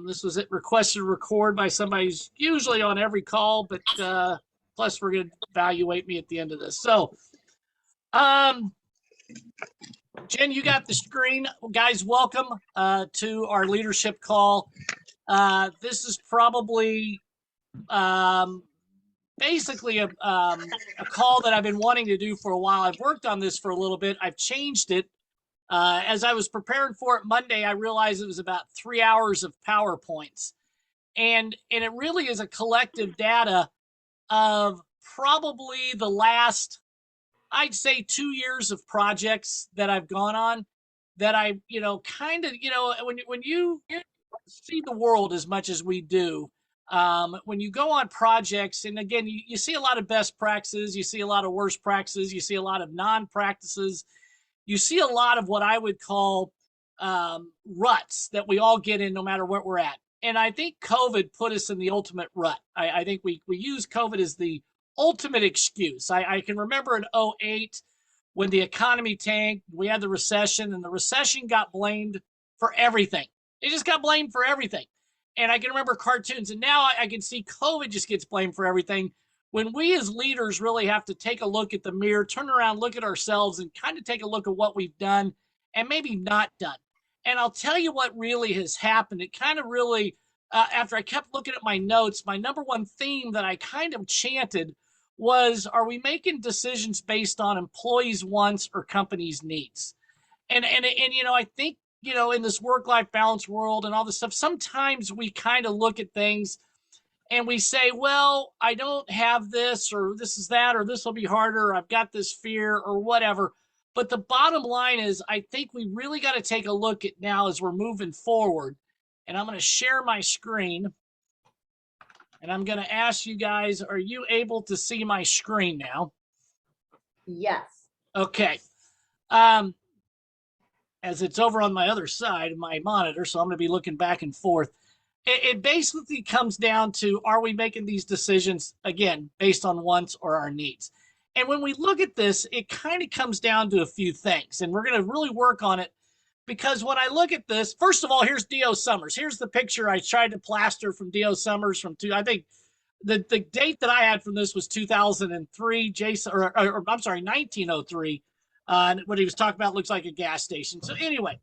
This was it requested to record by somebody who's usually on every call, but plus we're going to evaluate me at the end of this. So, um, Jen, you got the screen. Guys, welcome to our leadership call. This is probably um, basically a call that I've been wanting to do for a while. I've worked on this for a little bit. I've changed it. As I was preparing for it Monday, I realized it was about 3 hours of PowerPoints. And it really is a collective data of probably the last, I'd say, 2 years of projects that I've gone on that I, kind of, when you see the world as much as we do, when you go on projects, and again, you see a lot of best practices, you see a lot of worst practices, you see a lot of non-practices, you see a lot of what I would call ruts that we all get in no matter where we're at. And I think COVID put us in the ultimate rut. I think we use COVID as the ultimate excuse. I can remember in '08 when the economy tanked, we had the recession, and the recession got blamed for everything. It just got blamed for everything. And I can remember cartoons. And now I can see COVID just gets blamed for everything. When we as leaders really have to take a look at the mirror, turn around, look at ourselves, and kind of take a look at what we've done and maybe not done. And I'll tell you what really has happened. It kind of really, after I kept looking at my notes, my number one theme that I kind of chanted was, are we making decisions based on employees' wants or companies' needs? And I think, in this work-life balance world and all this stuff, sometimes we kind of look at things and we say, well, I don't have this, or this is that, or this will be harder, or I've got this fear, or whatever. But the bottom line is, I think we really got to take a look at now as we're moving forward. And I'm going to share my screen. And I'm going to ask you guys, are you able to see my screen now? Yes. Okay. As it's over on my other side of my monitor, so I'm going to be looking back and forth. It basically comes down to, are we making these decisions, again, based on wants or our needs? And when we look at this, it kind of comes down to a few things. And we're going to really work on it, because when I look at this, first of all, here's D.O. Summers. Here's the picture I tried to plaster from D.O. Summers I think the date that I had from this was 2003, Jason, or I'm sorry, 1903. What he was talking about looks like a gas station. So anyway,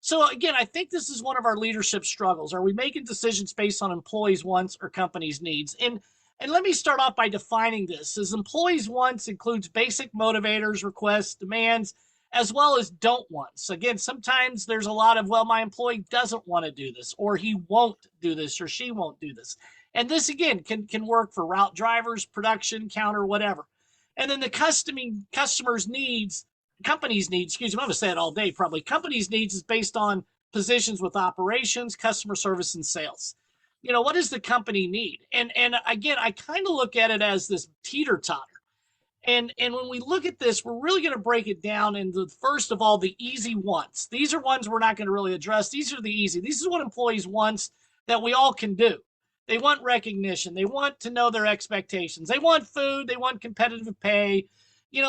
so again, I think this is one of our leadership struggles. Are we making decisions based on employees' wants or companies' needs? And let me start off by defining this. As employees' wants includes basic motivators, requests, demands, as well as don't wants. Again, sometimes there's a lot of, well, my employee doesn't want to do this, or he won't do this, or she won't do this. And this, again, can work for route drivers, production, counter, whatever. And then the customer's needs, company's needs, excuse me, I'm going to say it all day probably. Company's needs is based on positions with operations, customer service, and sales. What does the company need? And again, I kind of look at it as this teeter-totter. And when we look at this, we're really going to break it down into, first of all, the easy wants. These are ones we're not going to really address. These are the easy. This is what employees want that we all can do. They want recognition. They want to know their expectations. They want food. They want competitive pay.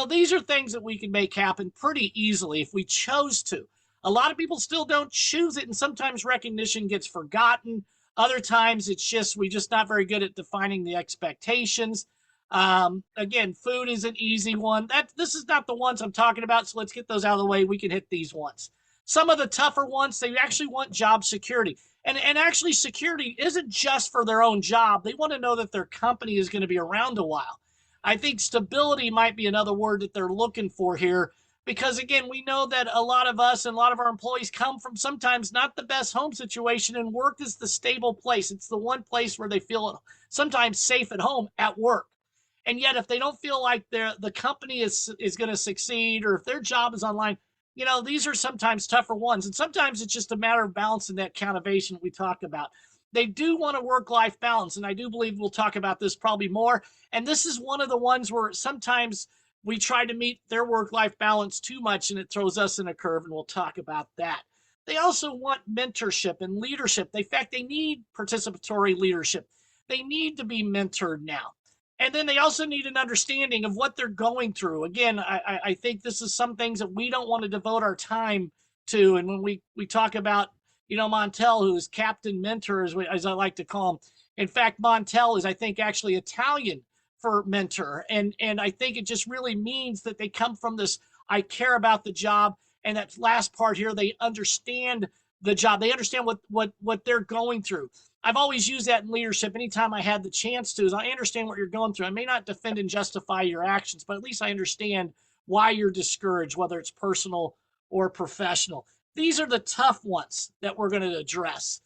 These are things that we can make happen pretty easily if we chose to. A lot of people still don't choose it, and sometimes recognition gets forgotten. Other times it's just, we're just not very good at defining the expectations. Again, food is an easy one. This is not the ones I'm talking about, so let's get those out of the way. We can hit these ones. Some of the tougher ones, they actually want job security. And actually, security isn't just for their own job. They want to know that their company is going to be around a while. I think stability might be another word that they're looking for here, because again, we know that a lot of us and a lot of our employees come from sometimes not the best home situation, and work is the stable place. It's the one place where they feel sometimes safe at home, at work. And yet, if they don't feel like the company is going to succeed, or if their job is online, these are sometimes tougher ones. And sometimes it's just a matter of balancing that countervation we talk about. They do want a work-life balance, and I do believe we'll talk about this probably more. And this is one of the ones where sometimes we try to meet their work-life balance too much, and it throws us in a curve, and we'll talk about that. They also want mentorship and leadership. In fact, they need participatory leadership. They need to be mentored now. And then they also need an understanding of what they're going through. Again, I think this is some things that we don't want to devote our time to. And when we talk about Montel, who is Captain Mentor, as I like to call him. In fact, Montel is, I think, actually Italian for mentor. And I think it just really means that they come from this, I care about the job. And that last part here, they understand the job. They understand what they're going through. I've always used that in leadership anytime I had the chance to, is I understand what you're going through. I may not defend and justify your actions, but at least I understand why you're discouraged, whether it's personal or professional. These are the tough ones that we're going to address.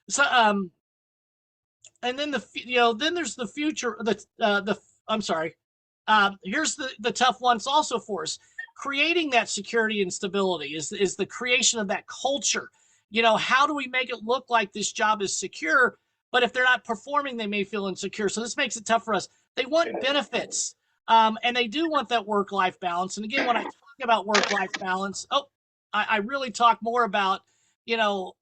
So, and then then there's the future. I'm sorry. Here's the tough ones also for us. Creating that security and stability is the creation of that culture. How do we make it look like this job is secure? But if they're not performing, they may feel insecure. So this makes it tough for us. They want benefits, and they do want that work-life balance. And again, when I talk about work-life balance, I really talk more about, do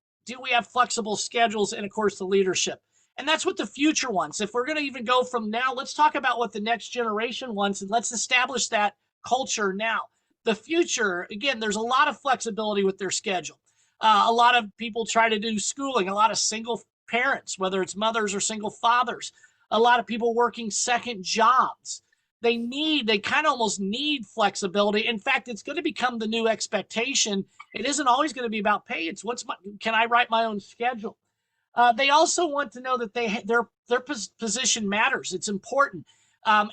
we have flexible schedules, and of course the leadership. And that's what the future wants. If we're going to even go from now, let's talk about what the next generation wants, and let's establish that culture now. The future, again, there's a lot of flexibility with their schedule. A lot of people try to do schooling, a lot of single parents, whether it's mothers or single fathers, a lot of people working second jobs. They kind of almost need flexibility. In fact, it's going to become the new expectation. It isn't always going to be about pay. It's can I write my own schedule? They also want to know that their position matters. It's important.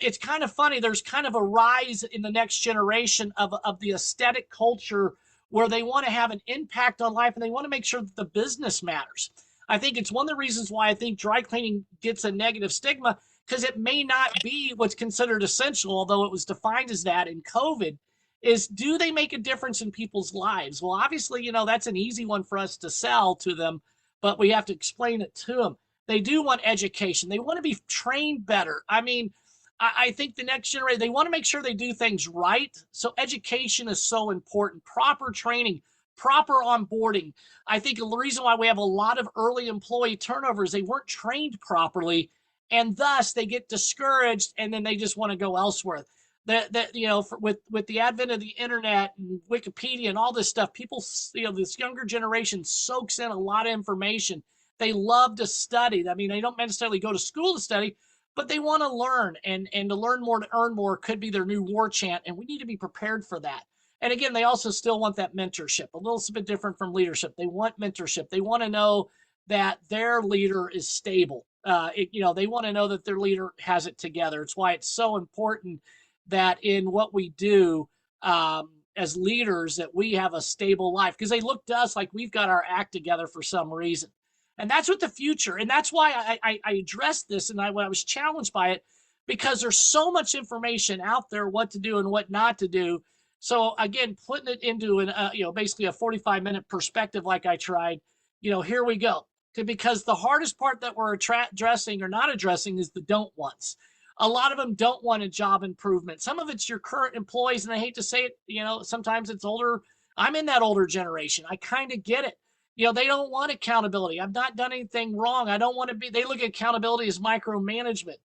It's kind of funny. There's kind of a rise in the next generation of the aesthetic culture where they want to have an impact on life, and they want to make sure that the business matters. I think it's one of the reasons why I think dry cleaning gets a negative stigma, because it may not be what's considered essential, although it was defined as that in COVID, is do they make a difference in people's lives? Well, obviously, that's an easy one for us to sell to them, but we have to explain it to them. They do want education. They want to be trained better. I mean, I think the next generation, they want to make sure they do things right. So education is so important. Proper training, proper onboarding. I think the reason why we have a lot of early employee turnover is they weren't trained properly, and thus they get discouraged, and then they just want to go elsewhere. With the advent of the internet and Wikipedia and all this stuff, people, this younger generation soaks in a lot of information. They love to study. I mean, they don't necessarily go to school to study, but they want to learn, and to learn more, to earn more could be their new war chant, and we need to be prepared for that. And again, they also still want that mentorship, a little bit different from leadership. They want mentorship. They want to know that their leader is stable. They want to know that their leader has it together. It's why it's so important that in what we do as leaders, that we have a stable life, because they look to us like we've got our act together for some reason. And that's what the future, and that's why I addressed this, and I was challenged by it, because there's so much information out there, what to do and what not to do. So again, putting it into basically a 45-minute perspective, like I tried, here we go. Because the hardest part that we're addressing or not addressing is the don't wants. A lot of them don't want a job improvement. Some of it's your current employees, and I hate to say it, sometimes it's older. I'm in that older generation. I kind of get it. They don't want accountability. I've not done anything wrong. I don't want to be. They look at accountability as micromanagement.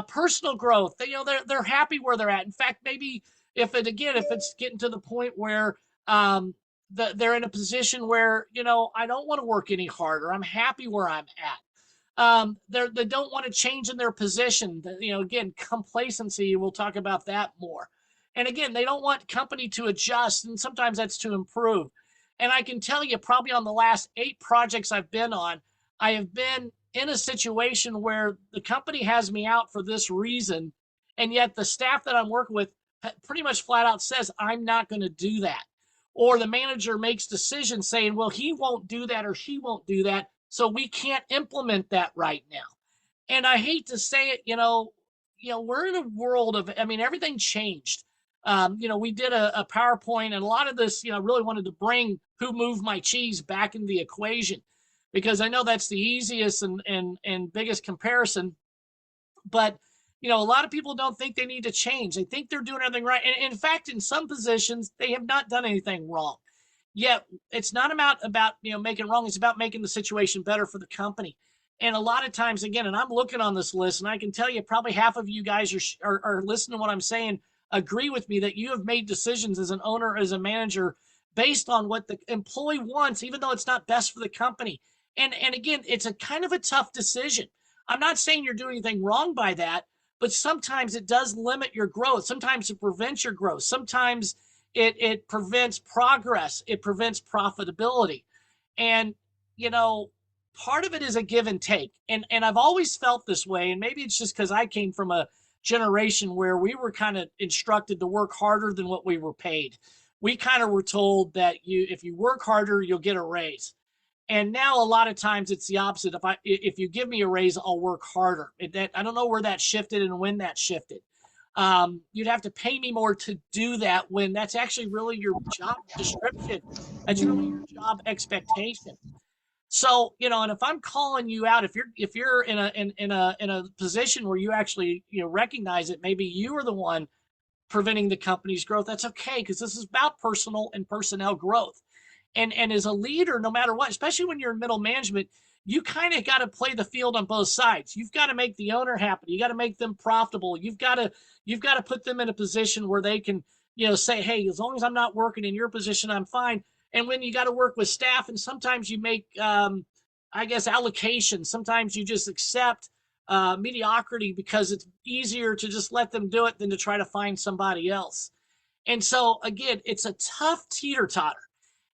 Personal growth. They're happy where they're at. In fact, maybe if it's getting to the point where they're in a position where I don't want to work any harder. I'm happy where I'm at. They don't want to change in their position. Again, complacency. We'll talk about that more. And again, they don't want company to adjust, and sometimes that's to improve. And I can tell you, probably on the last 8 projects I've been on, I have been in a situation where the company has me out for this reason, and yet the staff that I'm working with pretty much flat out says, I'm not going to do that. Or the manager makes decisions saying, well, he won't do that or she won't do that, so we can't implement that right now. And I hate to say it, we're in a world of, everything changed. We did a PowerPoint, and a lot of this, really wanted to bring Who Moved My Cheese back into the equation, because I know that's the easiest and biggest comparison. But, a lot of people don't think they need to change. They think they're doing everything right. And in fact, in some positions, they have not done anything wrong. Yet it's not about making wrong. It's about making the situation better for the company. And a lot of times, again, and I'm looking on this list, and I can tell you probably half of you guys are listening to what I'm saying, agree with me that you have made decisions as an owner, as a manager, based on what the employee wants, even though it's not best for the company. And again, it's a kind of a tough decision. I'm not saying you're doing anything wrong by that, but sometimes it does limit your growth. Sometimes it prevents your growth. Sometimes it prevents progress. It prevents profitability. And, you know, part of it is a give and take. And I've always felt this way. And maybe it's just because I came from a generation where we were kind of instructed to work harder than what we were paid. We kind of were told that if you work harder, you'll get a raise. And now a lot of times it's the opposite. If you give me a raise, I'll work harder. I don't know where that shifted and when that shifted. You'd have to pay me more to do that when that's actually really your job description. That's really your job expectation. So, you know, and if I'm calling you out, if you're in a position where you actually, you know, recognize it, maybe you are the one preventing the company's growth, that's okay, because this is about personal and personnel growth. And as a leader, no matter what, especially when you're in middle management, you kind of got to play the field on both sides. You've got to make the owner happy. You got to make them profitable. You've got to put them in a position where they can, you know, say, hey, as long as I'm not working in your position, I'm fine. And when you got to work with staff, and sometimes you make, I guess, allocations. Sometimes you just accept mediocrity because it's easier to just let them do it than to try to find somebody else. And so again, it's a tough teeter totter.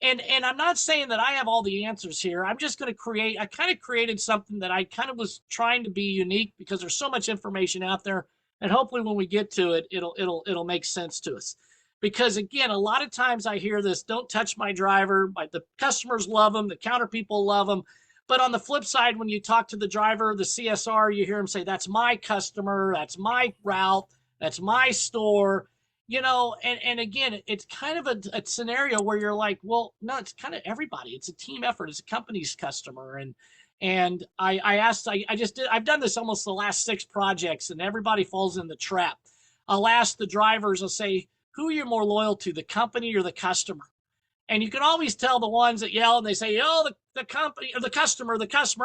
And I'm not saying that I have all the answers here. I'm just going to I kind of created something that I kind of was trying to be unique because there's so much information out there. And hopefully when we get to it, it'll make sense to us. Because again, a lot of times I hear this, don't touch my driver. The customers love them. The counter people love them. But on the flip side, when you talk to the driver, the CSR, you hear them say, that's my customer. That's my route. That's my store. You know, and again, it's kind of a scenario where you're like, well, no, it's kind of everybody. It's a team effort. It's a company's customer. And I've done this almost the last 6 projects, and everybody falls in the trap. I'll ask the drivers, I'll say, who are you more loyal to, the company or the customer? And you can always tell the ones that yell and they say, oh, the company or the customer,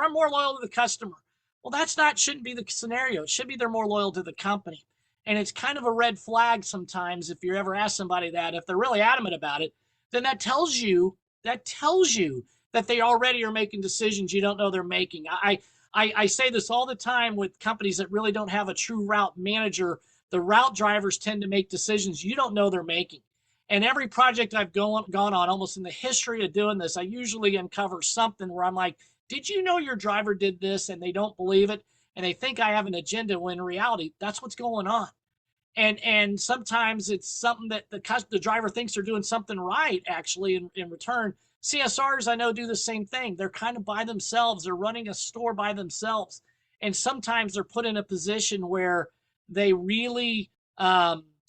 I'm more loyal to the customer. Well, shouldn't be the scenario. It should be they're more loyal to the company. And it's kind of a red flag sometimes if you ever ask somebody that, if they're really adamant about it, then that tells you that they already are making decisions you don't know they're making. I say this all the time with companies that really don't have a true route manager. The route drivers tend to make decisions you don't know they're making. And every project I've gone on, almost in the history of doing this, I usually uncover something where I'm like, did you know your driver did this? And they don't believe it. And they think I have an agenda when in reality, that's what's going on. And sometimes it's something that the driver thinks they're doing something right, actually, in return. CSRs, I know, do the same thing. They're kind of by themselves. They're running a store by themselves. And sometimes they're put in a position where they really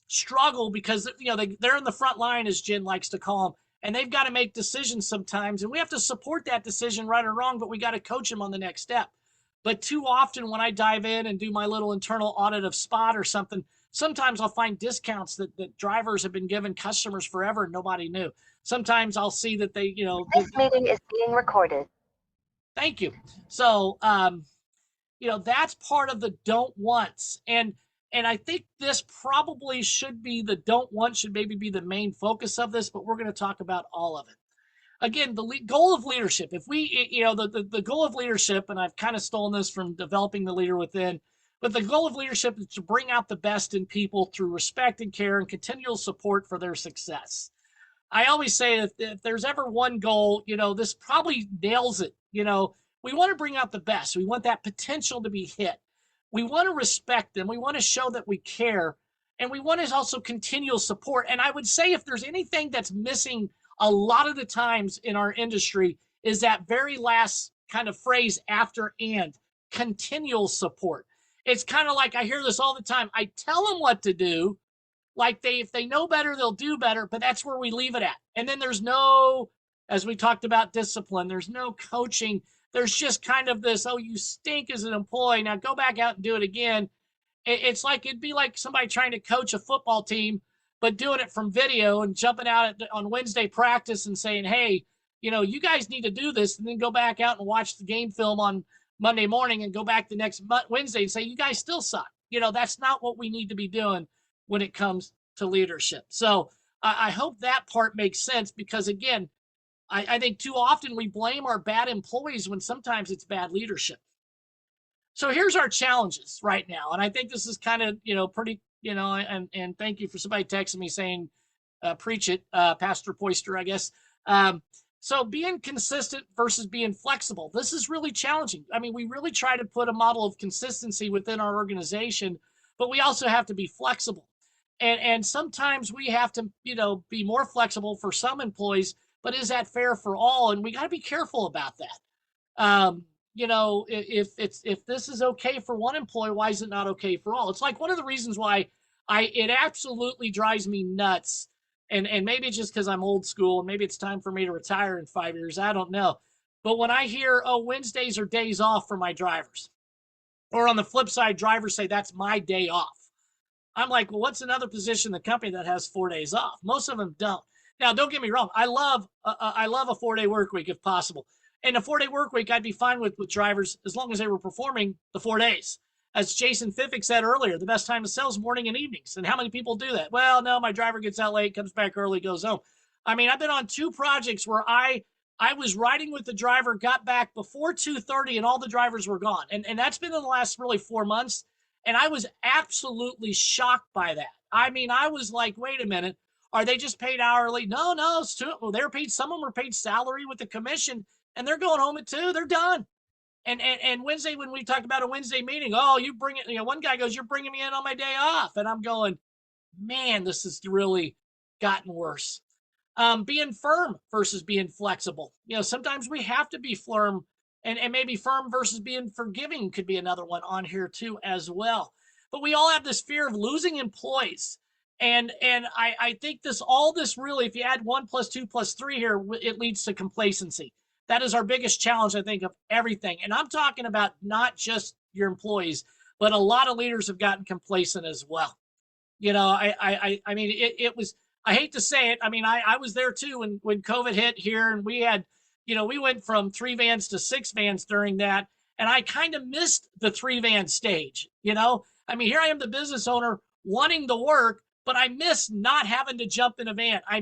struggle because, you know, they're in the front line, as Jen likes to call them, and they've got to make decisions sometimes. And we have to support that decision, right or wrong, but we got to coach them on the next step. But too often when I dive in and do my little internal audit of Spot or something, sometimes I'll find discounts that drivers have been giving customers forever and nobody knew. Sometimes I'll see that they, you know. This meeting is being recorded. Thank you. So, you know, that's part of the don't wants. And I think this probably should be the don't want, should maybe be the main focus of this, but we're going to talk about all of it. Again, the goal of leadership, if we, you know, the goal of leadership, and I've kind of stolen this from Developing the Leader Within, but the goal of leadership is to bring out the best in people through respect and care and continual support for their success. I always say that if there's ever one goal, you know, this probably nails it. You know, we want to bring out the best. We want that potential to be hit. We want to respect them. We want to show that we care. And we want to also continual support. And I would say if there's anything that's missing a lot of the times in our industry is that very last kind of phrase after and, continual support. It's kind of like I hear this all the time. I tell them what to do. Like if they know better, they'll do better, but that's where we leave it at. And then there's no, as we talked about, discipline, there's no coaching. There's just kind of this, oh, you stink as an employee. Now go back out and do it again. It's like, it'd be like somebody trying to coach a football team, but doing it from video and jumping out on Wednesday practice and saying, hey, you know, you guys need to do this, and then go back out and watch the game film on Monday morning and go back the next Wednesday and say, you guys still suck. You know, that's not what we need to be doing when it comes to leadership. So I hope that part makes sense because, again, I think too often we blame our bad employees when sometimes it's bad leadership. So here's our challenges right now. And I think this is kind of, pretty, and thank you for somebody texting me saying, preach it, Pastor Peuster, I guess. So being consistent versus being flexible. This is really challenging. I mean, we really try to put a model of consistency within our organization, but we also have to be flexible. And sometimes we have to, be more flexible for some employees, but is that fair for all? And we got to be careful about that. If this is okay for one employee, why is it not okay for all? It's like one of the reasons why it absolutely drives me nuts. And maybe it's just because I'm old school and maybe it's time for me to retire in 5 years. I don't know. But when I hear, oh, Wednesdays are days off for my drivers, or on the flip side, drivers say that's my day off. I'm like, well, what's another position in the company that has 4 days off? Most of them don't. Now, don't get me wrong. I love a 4-day work week if possible. And a 4-day work week, I'd be fine with drivers as long as they were performing the 4 days. As Jason Fiffick said earlier, the best time to sell is morning and evenings. And how many people do that? Well, no, my driver gets out late, comes back early, goes home. I mean, I've been on 2 projects where I was riding with the driver, got back before 2:30, and all the drivers were gone. And that's been in the last really 4 months. And I was absolutely shocked by that. I mean, I was like, wait a minute, are they just paid hourly? No, they're paid. Some of them are paid salary with the commission, and they're going home at 2. They're done. And Wednesday, when we talked about a Wednesday meeting, oh, you bring it. One guy goes, you're bringing me in on my day off, and I'm going, man, this has really gotten worse. Being firm versus being flexible. Sometimes we have to be firm, and maybe firm versus being forgiving could be another one on here too as well. But we all have this fear of losing employees. And I think this really, if you add 1 + 2 + 3 here, it leads to complacency. That is our biggest challenge, I think, of everything. And I'm talking about not just your employees, but a lot of leaders have gotten complacent as well. I mean, it was, I hate to say it. I mean, I was there too when COVID hit here, and we had, we went from 3 vans to 6 vans during that. And I kind of missed the 3 van stage. I mean, here I am, the business owner wanting the work, but I miss not having to jump in a van. I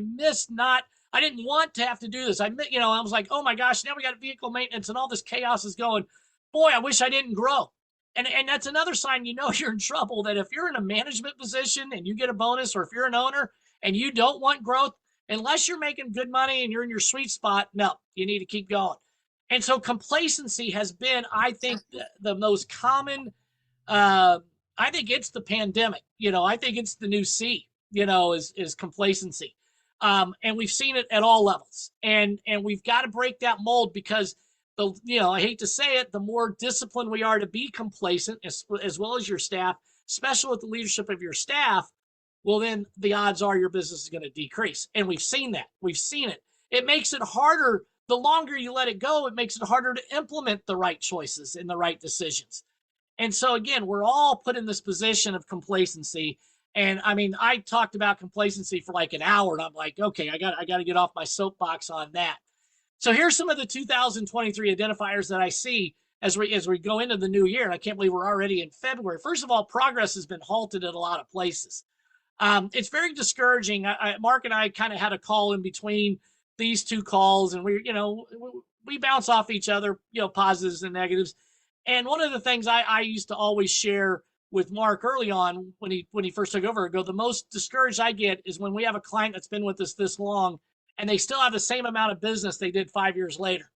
didn't want to have to do this. I was like, oh my gosh, now we got vehicle maintenance and all this chaos is going. Boy, I wish I didn't grow. And that's another sign you're in trouble, that if you're in a management position and you get a bonus, or if you're an owner and you don't want growth, unless you're making good money and you're in your sweet spot, no, you need to keep going. And so complacency has been, I think, the most common. I think it's the pandemic. I think it's the new C. Is complacency, and we've seen it at all levels. And we've got to break that mold, because I hate to say it, the more disciplined we are to be complacent, as well as your staff, especially with the leadership of your staff, well, then the odds are your business is going to decrease. And we've seen that. We've seen it. It makes it harder. The longer you let it go, it makes it harder to implement the right choices and the right decisions. And so, again, we're all put in this position of complacency. And I mean, I talked about complacency for like an hour, and I'm like, okay, I got to get off my soapbox on that. So here's some of the 2023 identifiers that I see as we go into the new year. And I can't believe we're already in February. First of all, progress has been halted at a lot of places. It's very discouraging. Mark and I kind of had a call in between these 2 calls, and we bounce off each other, positives and negatives. And one of the things I used to always share with Mark early on when he first took over, the most discouraged I get is when we have a client that's been with us this long, and they still have the same amount of business they did 5 years later.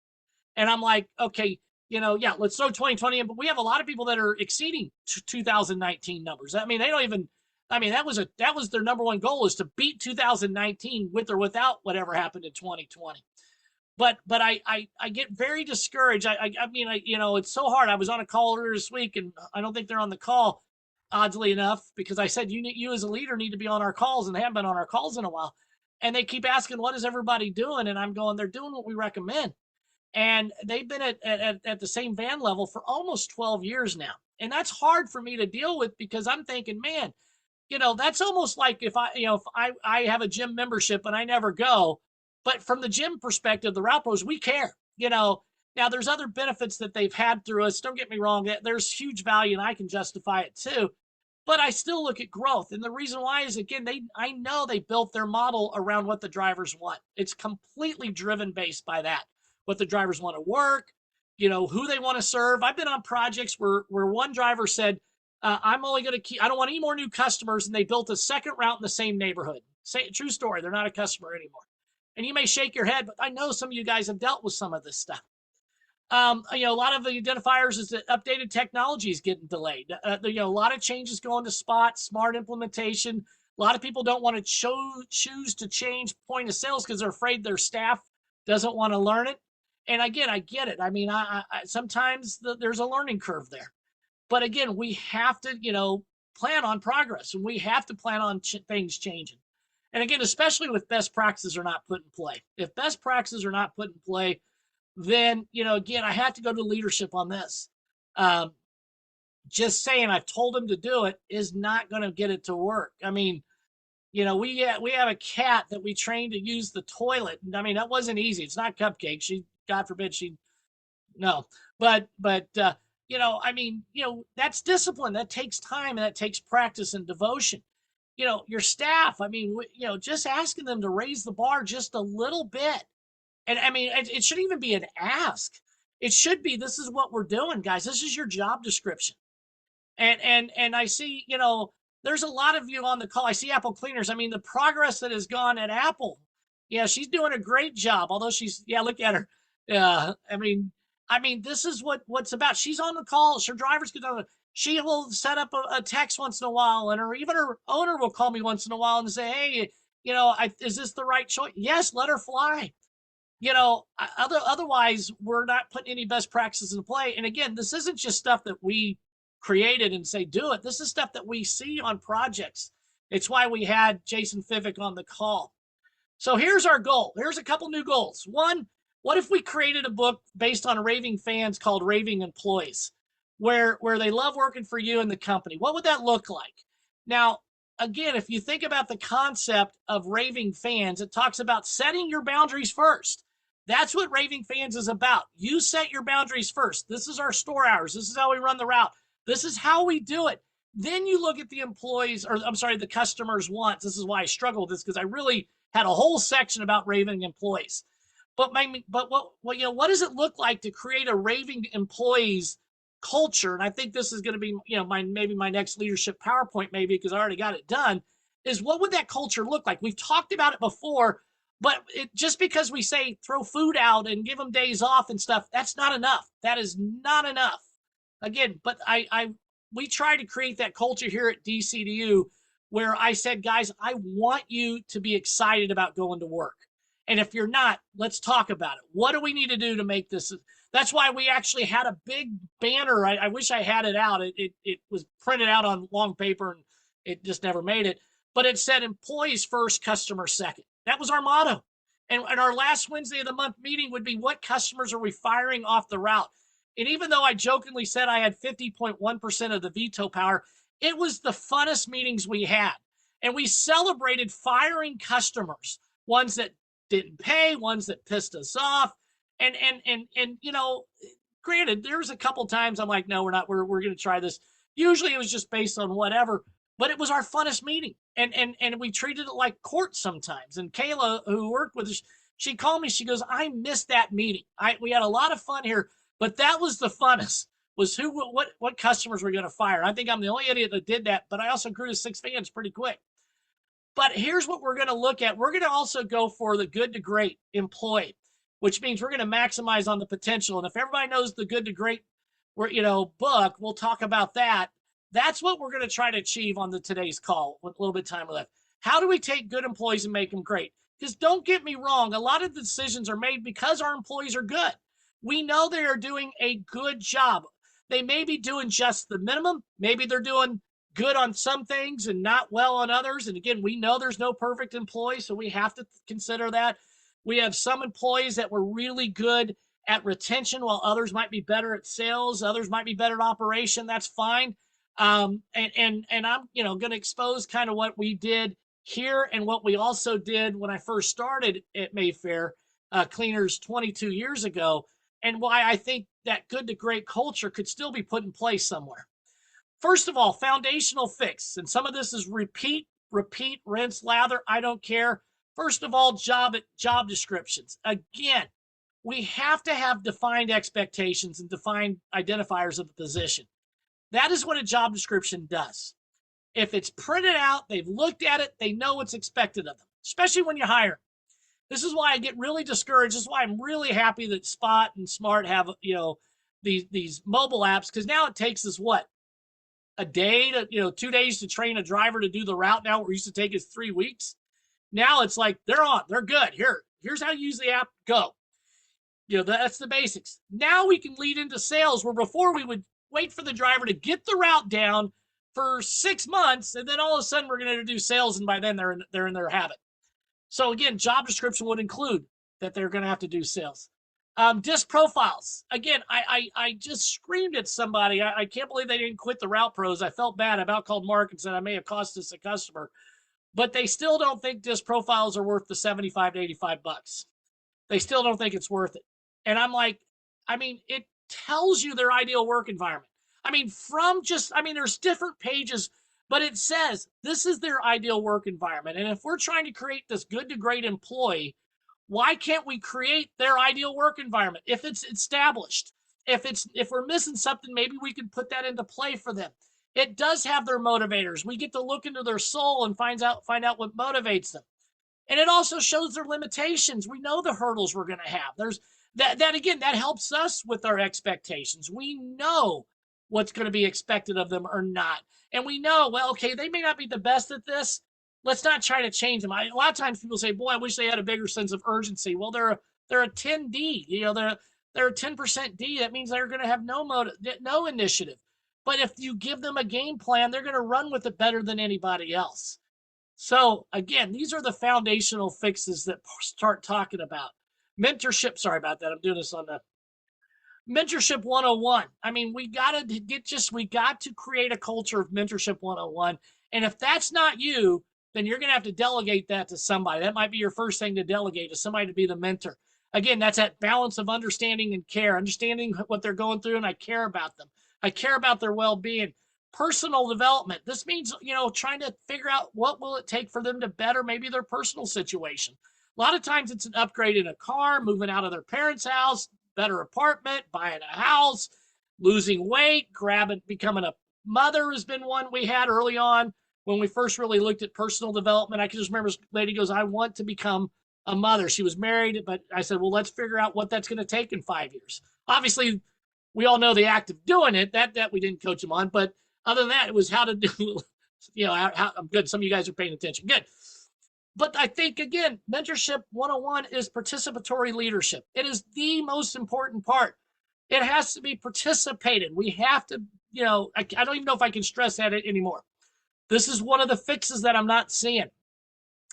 And I'm like, okay, yeah, let's throw 2020 in, but we have a lot of people that are exceeding 2019 numbers. I mean, they don't even, I mean, that was their number one goal, is to beat 2019 with or without whatever happened in 2020. But I get very discouraged. I mean, it's so hard. I was on a call earlier this week, and I don't think they're on the call, oddly enough, because I said, you as a leader need to be on our calls, and they haven't been on our calls in a while. And they keep asking, what is everybody doing? And I'm going, they're doing what we recommend. And they've been at the same van level for almost 12 years now. And that's hard for me to deal with, because I'm thinking, man, that's almost like if I have a gym membership and I never go. But from the gym perspective, the route pros, we care. Now there's other benefits that they've had through us. Don't get me wrong. There's huge value, and I can justify it too. But I still look at growth. And the reason why is, again, I know they built their model around what the drivers want. It's completely driven based by that. What the drivers want to work, who they want to serve. I've been on projects where one driver said, I'm only going to keep, I don't want any more new customers. And they built a second route in the same neighborhood. True story. They're not a customer anymore. And you may shake your head, but I know some of you guys have dealt with some of this stuff. A lot of the identifiers is that updated technology is getting delayed. A lot of changes going to spot, smart implementation. A lot of people don't want to choose to change point of sales because they're afraid their staff doesn't want to learn it. And again, I get it. I mean, I sometimes there's a learning curve there. But again, we have to, plan on progress, and we have to plan on things changing. And again, especially with best practices are not put in play. If best practices are not put in play, then, again, I have to go to leadership on this. Just saying I've told him to do it is not going to get it to work. I mean, we have a cat that we trained to use the toilet. I mean, that wasn't easy. It's not Cupcake. God forbid no. But I mean, that's discipline. That takes time, and that takes practice and devotion. Your staff, I mean, just asking them to raise the bar just a little bit. And I mean, it shouldn't even be an ask. It should be, this is what we're doing, guys. This is your job description. And I see, there's a lot of you on the call. I see Apple Cleaners. I mean, the progress that has gone at Apple. Yeah, she's doing a great job. Although look at her. I mean, this is what's about. She's on the call. Her drivers get on the. She will set up a text once in a while, and even her owner will call me once in a while and say, "Hey, is this the right choice?" Yes, let her fly. Otherwise we're not putting any best practices in play. And again, this isn't just stuff that we created and say do it. This is stuff that we see on projects. It's why we had Jason Fivick on the call. So here's our goal. Here's a couple new goals. One, what if we created a book based on raving fans called Raving Employees, where they love working for you and the company? What would that look like? Now, again, if you think about the concept of raving fans, it talks about setting your boundaries first. That's what raving fans is about. You set your boundaries first. This is our store hours. This is how we run the route. This is how we do it. Then you look at the employees, or I'm sorry, the customers' wants. This is why I struggle with this, because I really had a whole section about raving employees. But what does it look like to create a raving employees culture? And I think this is going to be, maybe my next leadership PowerPoint, maybe, because I already got it done, is what would that culture look like? We've talked about it before, but just because we say throw food out and give them days off and stuff, that's not enough. That is not enough. Again, but we try to create that culture here at DCDU where I said, guys, I want you to be excited about going to work. And if you're not, let's talk about it. What do we need to do to make this? That's why we actually had a big banner. I wish I had it out. It was printed out on long paper and it just never made it. But it said employees first, customers second. That was our motto. And our last Wednesday of the month meeting would be, what customers are we firing off the route? And even though I jokingly said I had 50.1% of the veto power, it was the funnest meetings we had. And we celebrated firing customers, ones that didn't pay, ones that pissed us off. And granted, there's a couple times I'm like, no, we're not, we're going to try this. Usually it was just based on whatever, but it was our funnest meeting. And we treated it like court sometimes. And Kayla, who worked with us, she called me, she goes, I missed that meeting. We had a lot of fun here, but that was the funnest, was what customers were going to fire. I think I'm the only idiot that did that, but I also grew to 6 fans pretty quick. But here's what we're going to look at. We're going to also go for the good to great employee, which means we're going to maximize on the potential. And if everybody knows the good to great book, we'll talk about that. That's what we're going to try to achieve on today's call with a little bit of time left. How do we take good employees and make them great? Because don't get me wrong, a lot of the decisions are made because our employees are good. We know they are doing a good job. They may be doing just the minimum. Maybe they're doing good on some things and not well on others. And again, we know there's no perfect employee, so we have to consider that. We have some employees that were really good at retention, while others might be better at sales. Others might be better at operation. That's fine. And I'm going to expose kind of what we did here and what we also did when I first started at Mayfair Cleaners 22 years ago, and why I think that good to great culture could still be put in place somewhere. First of all, foundational fix, and some of this is repeat, rinse, lather. I don't care. First of all, job descriptions. Again, we have to have defined expectations and defined identifiers of the position. That is what a job description does. If it's printed out, they've looked at it, they know what's expected of them, especially when you hire. This is why I get really discouraged. This is why I'm really happy that Spot and Smart have, these mobile apps, because now it takes us what? A day to, 2 days to train a driver to do the route. Now we used to take us 3 weeks. Now it's like they're good. Here's how you use the app. Go. That's the basics. Now we can lead into sales, where before we would wait for the driver to get the route down for 6 months, and then all of a sudden we're going to introduce sales, and by then they're in their habit. So again, job description would include that they're going to have to do sales. Disc profiles. Again, I just screamed at somebody. I can't believe they didn't quit the Route Pros. I felt bad. I about called Mark and said I may have cost us a customer, but they still don't think disc profiles are worth the $75 to $85. They still don't think it's worth it. And I'm like, it tells you their ideal work environment. There's different pages, but it says this is their ideal work environment. And if we're trying to create this good to great employee, why can't we create their ideal work environment? If it's established, if we're missing something, maybe we can put that into play for them. It does have their motivators. We get to look into their soul and find out what motivates them. And it also shows their limitations. We know the hurdles we're going to have. There's that again, that helps us with our expectations. We know what's going to be expected of them or not. And we know, well, okay, they may not be the best at this. Let's not try to change them. A lot of times people say, boy, I wish they had a bigger sense of urgency. Well, they're a 10D, they're a 10% D. That means they're going to have no initiative. But if you give them a game plan, they're going to run with it better than anybody else. So again, these are the foundational fixes that start talking about mentorship. Sorry about that. I'm doing this on the Mentorship 101. We got to create a culture of Mentorship 101. And if that's not you, then you're going to have to delegate that to somebody. That might be your first thing to delegate, to somebody to be the mentor. Again, that's that balance of understanding and care, understanding what they're going through, and I care about them. I care about their well-being. Personal development. This means, trying to figure out what will it take for them to better maybe their personal situation. A lot of times it's an upgrade in a car, moving out of their parents' house, better apartment, buying a house, losing weight, becoming a mother has been one we had early on when we first really looked at personal development. I can just remember this lady goes, I want to become a mother. She was married, but I said, well, let's figure out what that's going to take in 5 years. Obviously, we all know the act of doing it, that we didn't coach them on, but other than that, it was how to do, I'm good. Some of you guys are paying attention. Good. But I think, again, Mentorship 101 is participatory leadership. It is the most important part. It has to be participated. We have to, I don't even know if I can stress that anymore. This is one of the fixes that I'm not seeing.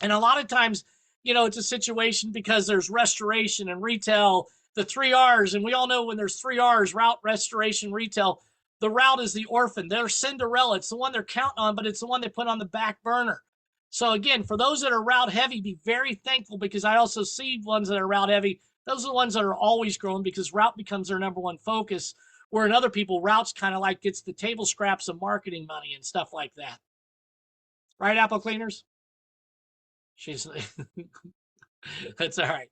And a lot of times, it's a situation because there's restoration and retail, the 3 R's. And we all know when there's 3 R's, route, restoration, retail, the route is the orphan. They're Cinderella. It's the one they're counting on, but it's the one they put on the back burner. So again, for those that are route heavy, be very thankful, because I also see ones that are route heavy. Those are the ones that are always growing, because route becomes their number one focus, where in other people, routes kind of like gets the table scraps of marketing money and stuff like that. Right, apple cleaners? That's all right.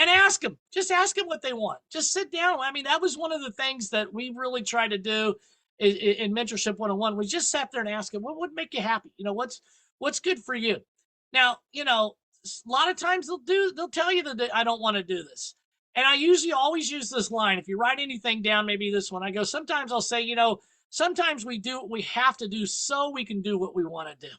And ask them. Just ask them what they want. Just sit down. That was one of the things that we really tried to do in Mentorship 101. We just sat there and asked them, what would make you happy? What's good for you? Now, a lot of times they'll tell you that I don't want to do this. And I usually always use this line. If you write anything down, maybe this one, I go, sometimes I'll say, sometimes we do what we have to do so we can do what we want to do.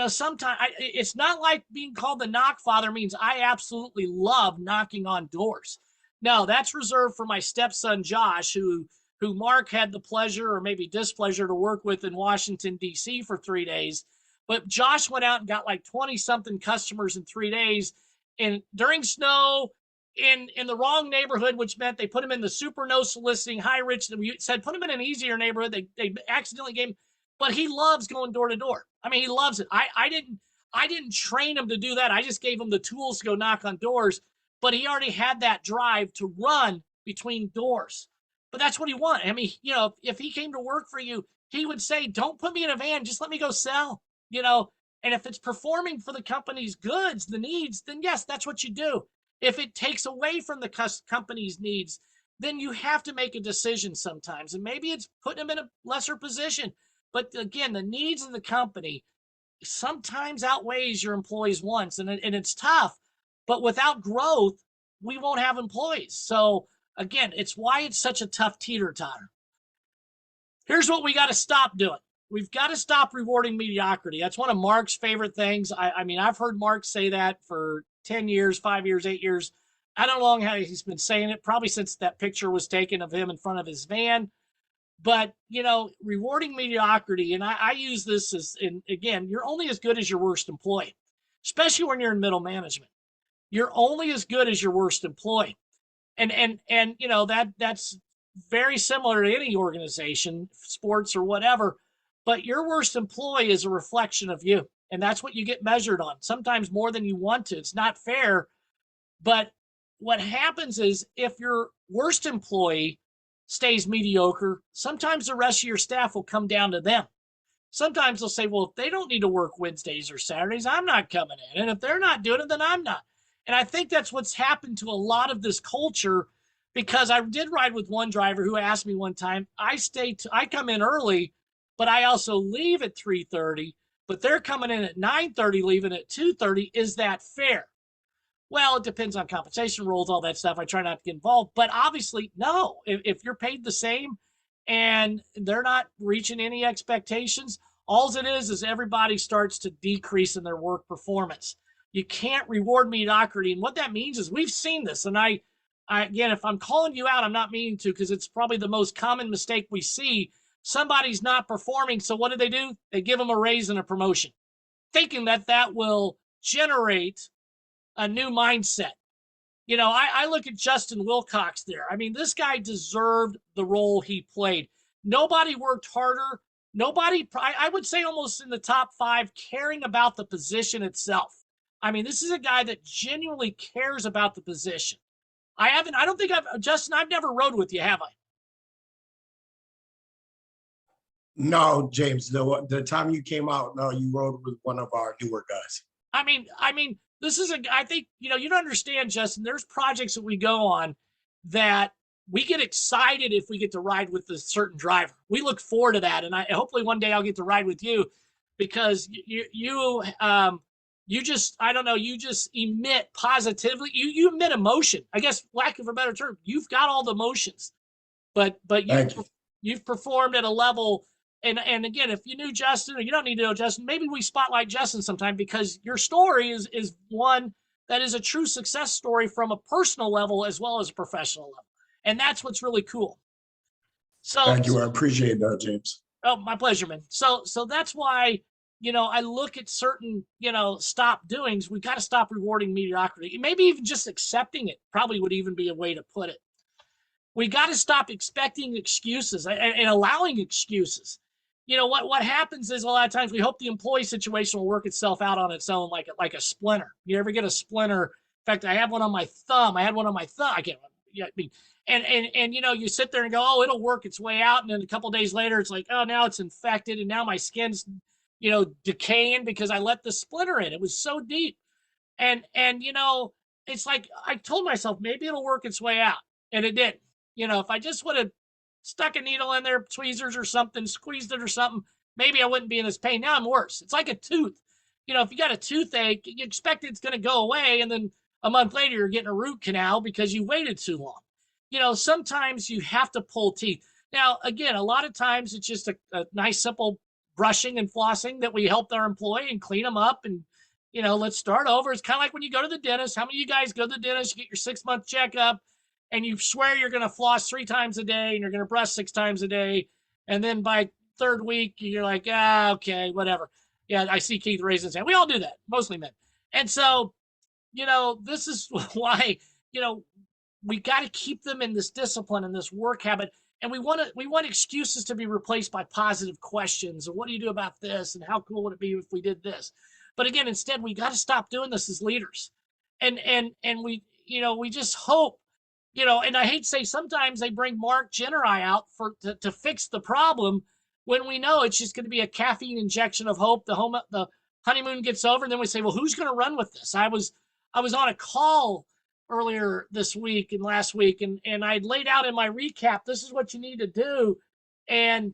Sometimes it's not like being called the knock father means I absolutely love knocking on doors. No, that's reserved for my stepson, Josh, who Mark had the pleasure or maybe displeasure to work with in Washington, D.C. for 3 days. But Josh went out and got like 20-something customers in 3 days, and during snow, in the wrong neighborhood, which meant they put him in the super no soliciting, high rich. We said put him in an easier neighborhood. They accidentally gave him, but he loves going door to door. He loves it. I didn't train him to do that. I just gave him the tools to go knock on doors, but he already had that drive to run between doors. But that's what he wanted. If he came to work for you, he would say, don't put me in a van, just let me go sell, you know. And if it's performing for the company's goods, the needs, then yes, that's what you do. If it takes away from the company's needs, then you have to make a decision sometimes. And maybe it's putting them in a lesser position. But again, the needs of the company sometimes outweighs your employees' wants. And it's tough. But without growth, we won't have employees. So again, it's why it's such a tough teeter-totter. Here's what we got to stop doing. We've got to stop rewarding mediocrity. That's one of Mark's favorite things. I mean, I've heard Mark say that for 10 years, 5 years, 8 years. I don't know how long he's been saying it, probably since that picture was taken of him in front of his van. But, you know, rewarding mediocrity, and I use this as, and again, you're only as good as your worst employee, especially when you're in middle management. You're only as good as your worst employee. And you know, that's very similar to any organization, sports or whatever, but your worst employee is a reflection of you, and that's what you get measured on, sometimes more than you want to. It's not fair, but what happens is if your worst employee stays mediocre, sometimes the rest of your staff will come down to them. Sometimes they'll say, well, if they don't need to work Wednesdays or Saturdays, I'm not coming in. And if they're not doing it, then I'm not. And I think that's what's happened to a lot of this culture, because I did ride with one driver who asked me one time, I come in early, but I also leave at 3:30, but they're coming in at 9:30, leaving at 2:30. Is that fair? Well, it depends on compensation rules, all that stuff. I try not to get involved, but obviously, no. If you're paid the same and they're not reaching any expectations, all it is everybody starts to decrease in their work performance. You can't reward mediocrity. And what that means is we've seen this. And I again, if I'm calling you out, I'm not meaning to, because it's probably the most common mistake we see. Somebody's not performing. So what do? They give them a raise and a promotion, thinking that that will generate a new mindset. You know, I look at Justin Wilcox there. I mean, this guy deserved the role he played. Nobody worked harder. Nobody, I would say almost in the top 5, caring about the position itself. I mean, this is a guy that genuinely cares about the position. I don't think Justin, I've never rode with you, have I? No, James, the time you came out, no, you rode with one of our newer guys. I mean, this is I think, you know, you don't understand, Justin. There's projects that we go on that we get excited if we get to ride with a certain driver. We look forward to that. And hopefully one day I'll get to ride with you, because you just, I don't know, you just emit positively. You emit emotion, I guess, lack of a better term. You've got all the emotions, but you've performed at a level. And again, if you knew Justin, or you don't need to know Justin, maybe we spotlight Justin sometime, because your story is one that is a true success story from a personal level as well as a professional level. And that's what's really cool. So thank you. I appreciate that, James. Oh, my pleasure, man. So that's why, you know, I look at certain, you know, stop doings. We got to stop rewarding mediocrity. Maybe even just accepting it probably would even be a way to put it. We got to stop expecting excuses and allowing excuses. You know, what happens is a lot of times we hope the employee situation will work itself out on its own, like a splinter. You ever get a splinter? In fact, I have one on my thumb. I had one on my thumb. I can't. Yeah, I mean, and you know, you sit there and go, oh, it'll work its way out, and then a couple of days later, it's like, oh, now it's infected, and now my skin's, you know, decaying because I let the splinter in. It was so deep, and you know, it's like I told myself maybe it'll work its way out, and it didn't. You know, if I just would have stuck a needle in there, tweezers or something, squeezed it or something, maybe I wouldn't be in this pain. Now I'm worse. It's like a tooth. You know, if you got a toothache, you expect it's going to go away, and then a month later you're getting a root canal because you waited too long. You know, sometimes you have to pull teeth. Now, again, a lot of times it's just a nice, simple brushing and flossing that we help our employee and clean them up, and, you know, let's start over. It's kind of like when you go to the dentist. How many of you guys go to the dentist, you get your 6-month checkup, and you swear you're going to floss 3 times a day and you're going to brush 6 times a day. And then by 3rd week, you're like, okay, whatever. Yeah, I see Keith raising his hand. We all do that, mostly men. And so, you know, this is why, you know, we got to keep them in this discipline and this work habit. And we want excuses to be replaced by positive questions. And what do you do about this? And how cool would it be if we did this? But again, instead, we got to stop doing this as leaders. And we, you know, we just hope, you know, and I hate to say, sometimes they bring Mark Jenner out to fix the problem. when we know it's just going to be a caffeine injection of hope. The honeymoon gets over, and then we say, well, who's going to run with this? I was on a call earlier this week and last week, and I laid out in my recap, this is what you need to do. And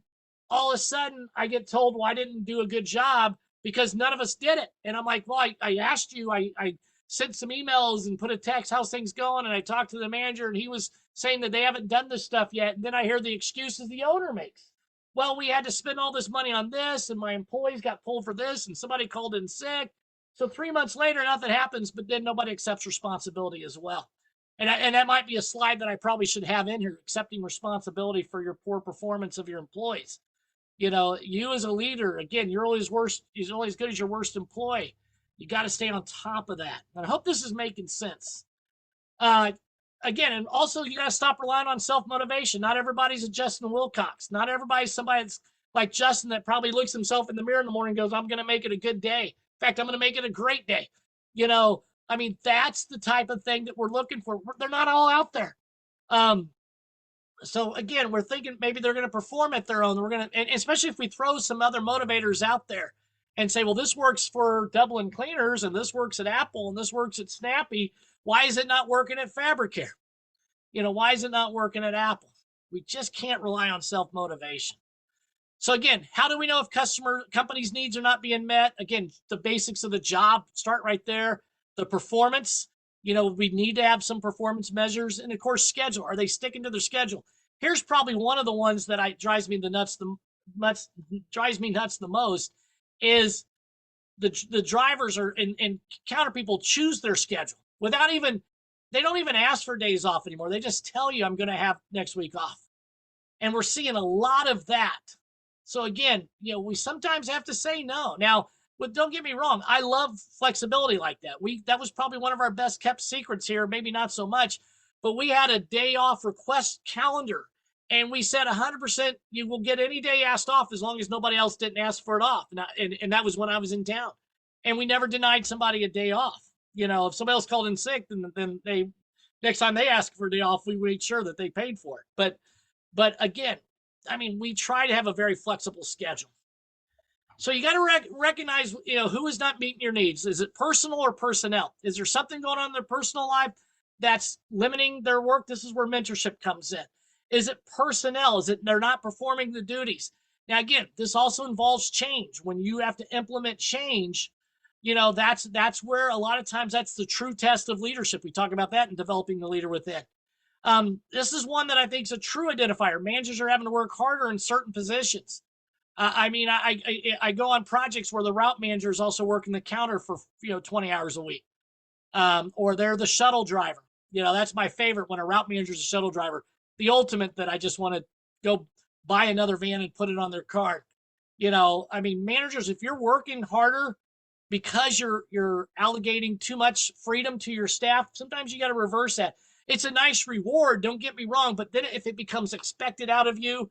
all of a sudden I get told, well, I didn't do a good job because none of us did it. And I'm like, well, I asked you, I sent some emails and put a text, how's things going? And I talked to the manager, and he was saying that they haven't done this stuff yet. And then I hear the excuses the owner makes. Well, we had to spend all this money on this, and my employees got pulled for this, and somebody called in sick. So 3 months later, nothing happens, but then nobody accepts responsibility as well. And that might be a slide that I probably should have in here, accepting responsibility for your poor performance of your employees. You know, you as a leader, again, you're only as good as your worst employee. You got to stay on top of that. And I hope this is making sense. Again, and also you got to stop relying on self-motivation. Not everybody's a Justin Wilcox. Not everybody's somebody that's like Justin that probably looks himself in the mirror in the morning and goes, I'm going to make it a good day. In fact, I'm going to make it a great day. You know, I mean, that's the type of thing that we're looking for. They're not all out there. So again, we're thinking maybe they're going to perform at their own. We're going to, and especially if we throw some other motivators out there and say, well, this works for Dublin Cleaners, and this works at Apple, and this works at Snappy. Why is it not working at Fabricare? You know, why is it not working at Apple? We just can't rely on self-motivation. So again, how do we know if companies' needs are not being met? Again, the basics of the job start right there. The performance, you know, we need to have some performance measures, and of course, schedule. Are they sticking to their schedule? Here's probably one of the ones that drives me nuts the most is the drivers and counter people choose their schedule without they don't even ask for days off anymore. They just tell you, I'm going to have next week off. And we're seeing a lot of that. So again, you know, we sometimes have to say no. Now, but don't get me wrong, I love flexibility like that. That was probably one of our best kept secrets here, maybe not so much, but we had a day off request calendar, and we said 100% you will get any day asked off as long as nobody else didn't ask for it off. And that was when I was in town. And we never denied somebody a day off. You know, if somebody else called in sick, then they next time they ask for a day off, we made sure that they paid for it. But again, I mean, we try to have a very flexible schedule. So you got to recognize, you know, who is not meeting your needs. Is it personal or personnel? Is there something going on in their personal life that's limiting their work? This is where mentorship comes in. Is it personnel? Is it they're not performing the duties? Now, again, this also involves change. When you have to implement change, you know, that's where a lot of times that's the true test of leadership. We talk about that in developing the leader within. This is one that I think is a true identifier. Managers are having to work harder in certain positions. I mean, I go on projects where the route manager is also working the counter for 20 hours a week, or they're the shuttle driver. You know, that's my favorite when a route manager is a shuttle driver. The ultimate that I just want to go buy another van and put it on their card. You know, I mean, managers, if you're working harder because you're allocating too much freedom to your staff, sometimes you got to reverse that. It's a nice reward, don't get me wrong, but then if it becomes expected out of you,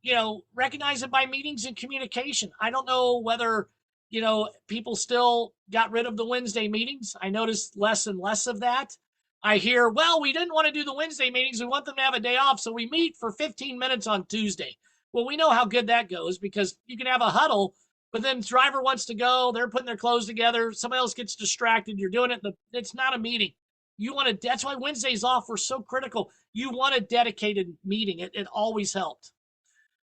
you know, recognize it by meetings and communication. I don't know whether, you know, people still got rid of the Wednesday meetings. I noticed less and less of that. I hear, well, we didn't want to do the Wednesday meetings. We want them to have a day off. So we meet for 15 minutes on Tuesday. Well, we know how good that goes because you can have a huddle, but then the driver wants to go. They're putting their clothes together. Somebody else gets distracted. You're doing it. It's not a meeting. You want to, that's why Wednesdays off were so critical. You want a dedicated meeting. It always helped.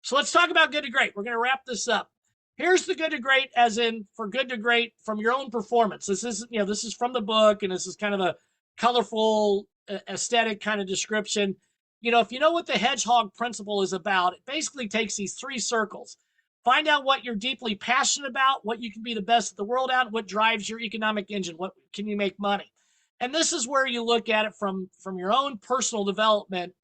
So let's talk about good to great. We're going to wrap this up. Here's the good to great, as in for good to great from your own performance. This is from the book, and this is kind of a colorful, aesthetic kind of description. You know, if you know what the hedgehog principle is about, it basically takes these 3 circles. Find out what you're deeply passionate about, what you can be the best of the world at, what drives your economic engine, what can you make money. And this is where you look at it from your own personal development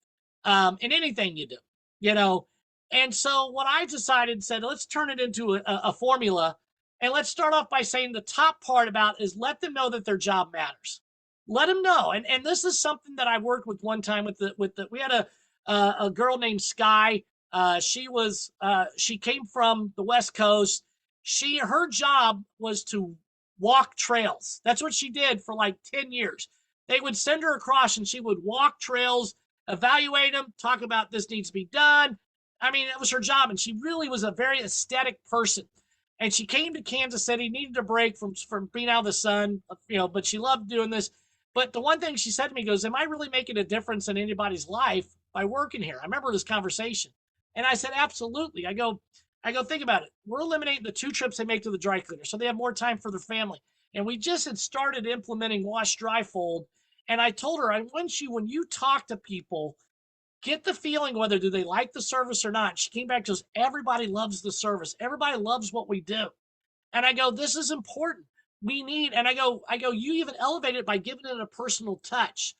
in anything you do, you know. And so what I decided, said, let's turn it into a formula. And let's start off by saying the top part about is let them know that their job matters. Let them know. And this is something that I worked with one time we had a girl named Sky. She came from the West Coast. Her job was to walk trails. That's what she did for like 10 years. They would send her across and she would walk trails, evaluate them, talk about this needs to be done. I mean, it was her job, and she really was a very aesthetic person. And she came to Kansas City, needed a break from being out of the sun, but she loved doing this. But the one thing she said to me goes, "Am I really making a difference in anybody's life by working here?" I remember this conversation, and I said, "Absolutely." I go, think about it. We're eliminating the 2 trips they make to the dry cleaner, so they have more time for their family. And we just had started implementing wash dry fold. And I told her, I want you, when you talk to people, get the feeling whether do they like the service or not. She came back and goes, "Everybody loves the service. Everybody loves what we do." And I go, "This is important. We need," and I go, "You even elevate it by giving it a personal touch."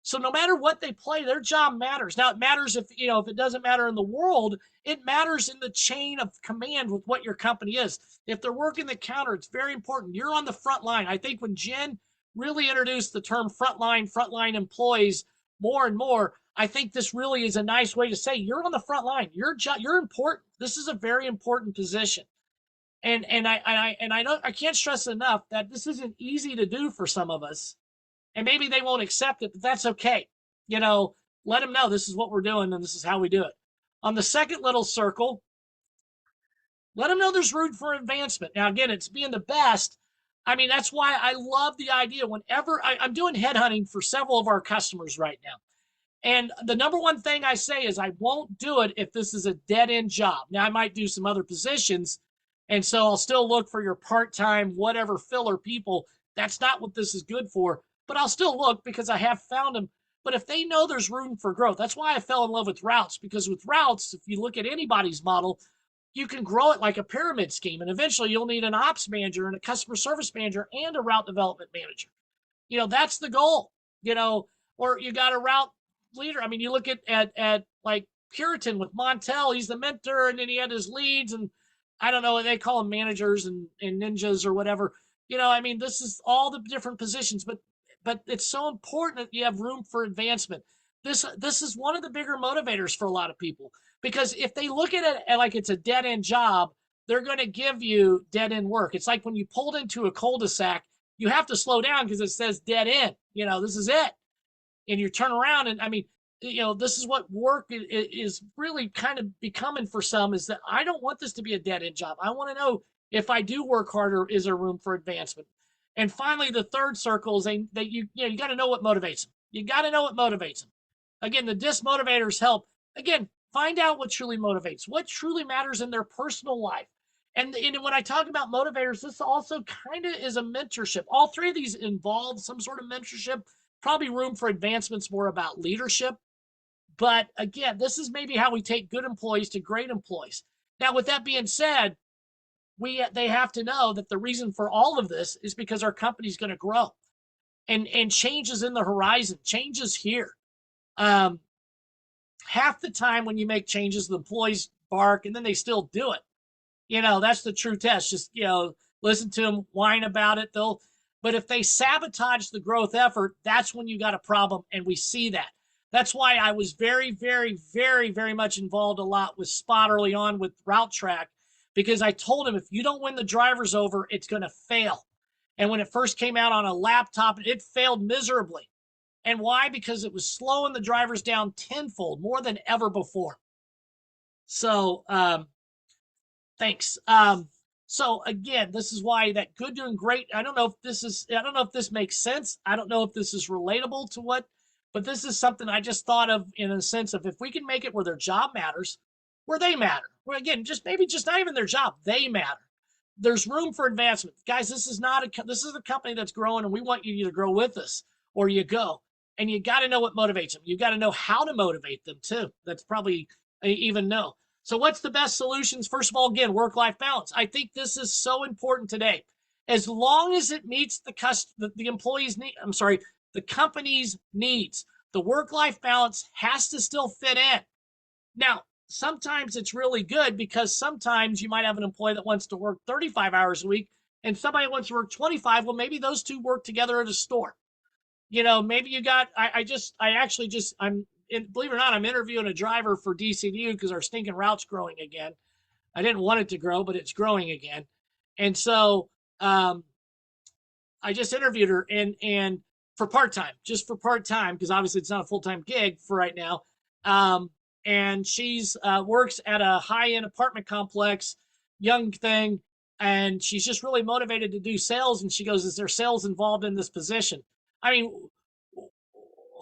So no matter what they play, their job matters. Now it matters if it doesn't matter in the world, it matters in the chain of command with what your company is. If they're working the counter, it's very important. You're on the front line. I think when Jen really introduced the term frontline employees more and more, I think this really is a nice way to say you're on the front line. You're important. This is a very important position. I can't stress enough that this isn't easy to do for some of us, and maybe they won't accept it, but that's okay. Let them know this is what we're doing and this is how we do it. On the second little circle, let them know there's room for advancement. Now, again, it's being the best. I mean, that's why I love the idea. Whenever I'm doing headhunting for several of our customers right now, and the number one thing I say is I won't do it if this is a dead end job. Now, I might do some other positions, and so I'll still look for your part-time, whatever filler people. That's not what this is good for, but I'll still look because I have found them. But if they know there's room for growth, that's why I fell in love with routes, because with routes, if you look at anybody's model, you can grow it like a pyramid scheme. And eventually you'll need an ops manager and a customer service manager and a route development manager. That's the goal, or you got a route leader. I mean, you look at like Puritan with Montel, he's the mentor, and then he had his leads, and I don't know, they call them managers and ninjas or whatever. I mean, this is all the different positions, but it's so important that you have room for advancement. This is one of the bigger motivators for a lot of people, because if they look at it like it's a dead end job, they're going to give you dead end work. It's like when you pulled into a cul-de-sac, you have to slow down because it says dead end. This is it. And you turn around, and I mean, this is what work is really kind of becoming for some, is that I don't want this to be a dead end job. I want to know, if I do work harder, is there room for advancement? And finally, the third circle is that you got to know what motivates them. You got to know what motivates them. Again, the dismotivators help. Again, find out what truly motivates, what truly matters in their personal life. And when I talk about motivators, this also kind of is a mentorship. All 3 of these involve some sort of mentorship. Probably room for advancement's more about leadership. But again, this is maybe how we take good employees to great employees. Now, with that being said, they have to know that the reason for all of this is because our company's going to grow, and change is in the horizon. Change is here. Half the time when you make changes, the employees bark, and then they still do it. That's the true test. Just, listen to them whine about it. But if they sabotage the growth effort, that's when you got a problem. And we see that. That's why I was very, very, very, very much involved a lot with Spot early on with Route Track, because I told him, if you don't win the drivers over, it's going to fail. And when it first came out on a laptop, it failed miserably. And why? Because it was slowing the drivers down tenfold, more than ever before. So, thanks. So again, this is why that good doing great. I don't know if this makes sense. I don't know if this is relatable to what, but this is something I just thought of in a sense of, if we can make it where their job matters, where they matter. Where again, maybe not even their job, they matter. There's room for advancement. Guys, this is a company that's growing, and we want you to grow with us, or you go. And you got to know what motivates them. You got to know how to motivate them too. That's probably even know. So what's the best solutions? First of all, again, work-life balance. I think this is so important today. As long as it meets the employee's need, the company's needs, the work-life balance has to still fit in. Now, sometimes it's really good, because sometimes you might have an employee that wants to work 35 hours a week and somebody wants to work 25. Well, maybe those two work together at a store. Maybe you got, believe it or not, I'm interviewing a driver for DCDU because our stinking route's growing again. I didn't want it to grow, but it's growing again. And so I just interviewed her and for part-time, because obviously it's not a full-time gig for right now. and she's works at a high-end apartment complex, young thing, and she's just really motivated to do sales. And she goes, "Is there sales involved in this position?" I mean,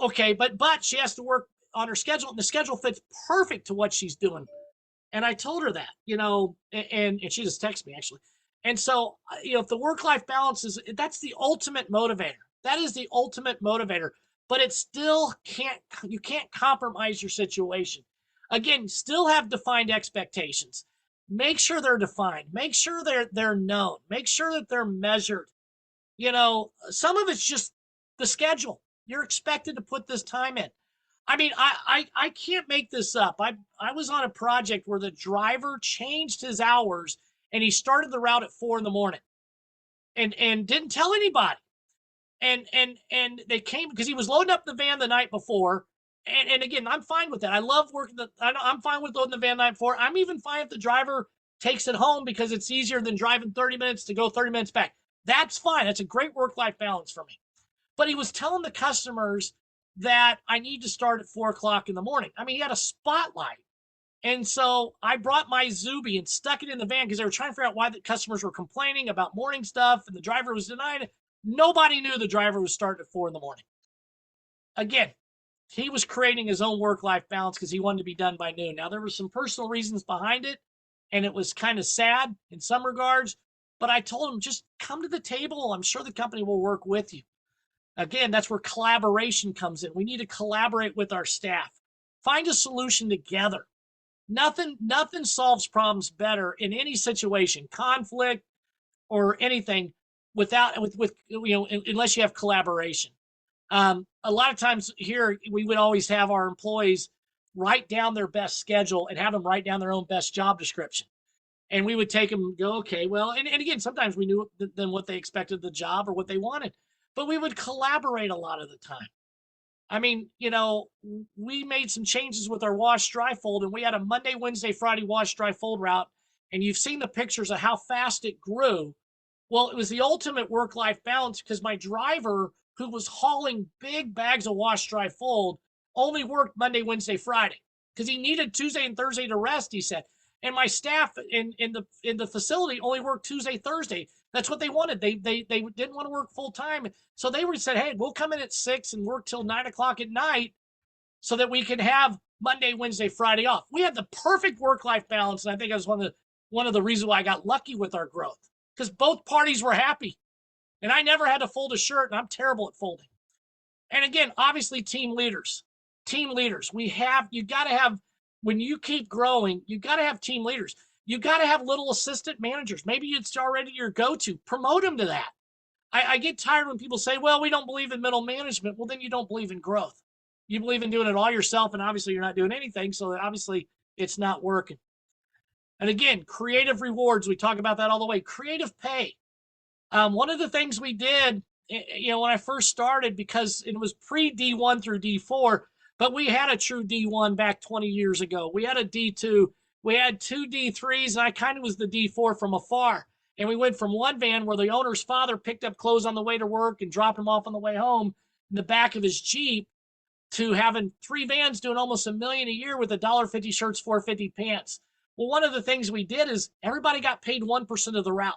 okay, but she has to work on her schedule, and the schedule fits perfect to what she's doing. And I told her that, and she just texted me actually. And so, if the work-life balance that's the ultimate motivator. That is the ultimate motivator, but it still you can't compromise your situation. Again, still have defined expectations. Make sure they're defined. Make sure they're known. Make sure that they're measured. Some of it's just the schedule. You're expected to put this time in. I mean, I can't make this up. I was on a project where the driver changed his hours and he started the route at 4 in the morning and didn't tell anybody. And they came because he was loading up the van the night before. And again, I'm fine with that. I love working I'm fine with loading the van the night before. I'm even fine if the driver takes it home because it's easier than driving 30 minutes to go 30 minutes back. That's fine. That's a great work-life balance for me. But he was telling the customers that I need to start at 4 o'clock in the morning. I mean, he had a spotlight. And so I brought my Zuby and stuck it in the van because they were trying to figure out why the customers were complaining about morning stuff and the driver was denying it. Nobody knew the driver was starting at 4 in the morning. Again, he was creating his own work-life balance because he wanted to be done by noon. Now, there were some personal reasons behind it, and it was kind of sad in some regards, but I told him, just come to the table. I'm sure the company will work with you. Again, that's where collaboration comes in. We need to collaborate with our staff. Find a solution together. Nothing solves problems better in any situation, conflict or anything, unless you have collaboration. A lot of times here, we would always have our employees write down their best schedule and have them write down their own best job description. And we would take them and go, okay, well, and again, sometimes we knew then what they expected of the job or what they wanted, but we would collaborate a lot of the time. I mean, we made some changes with our wash dry fold, and we had a Monday, Wednesday, Friday wash dry fold route. And you've seen the pictures of how fast it grew. Well, it was the ultimate work-life balance because my driver, who was hauling big bags of wash dry fold, only worked Monday, Wednesday, Friday because he needed Tuesday and Thursday to rest, he said. And my staff in the facility only worked Tuesday, Thursday. That's what they wanted. They didn't want to work full time, so they said, "Hey, we'll come in at 6 and work till 9 o'clock at night, so that we can have Monday, Wednesday, Friday off." We had the perfect work-life balance, and I think that was one of the reasons why I got lucky with our growth because both parties were happy, and I never had to fold a shirt, and I'm terrible at folding. And again, obviously, team leaders. You got to have, when you keep growing, you got to have team leaders. You got to have little assistant managers. Maybe it's already your go-to. Promote them to that. I get tired when people say, well, we don't believe in middle management. Well, then you don't believe in growth. You believe in doing it all yourself, and obviously you're not doing anything, so obviously it's not working. And again, creative rewards. We talk about that all the way. Creative pay. One of the things we did, when I first started, because it was pre-D1 through D4, but we had a true D1 back 20 years ago. We had a D2. We had 2 D3s, and I kind of was the D4 from afar. And we went from one van where the owner's father picked up clothes on the way to work and dropped them off on the way home in the back of his Jeep to having 3 vans doing almost $1 million a year with $1.50 shirts, $4.50 pants. Well, one of the things we did is everybody got paid 1% of the route.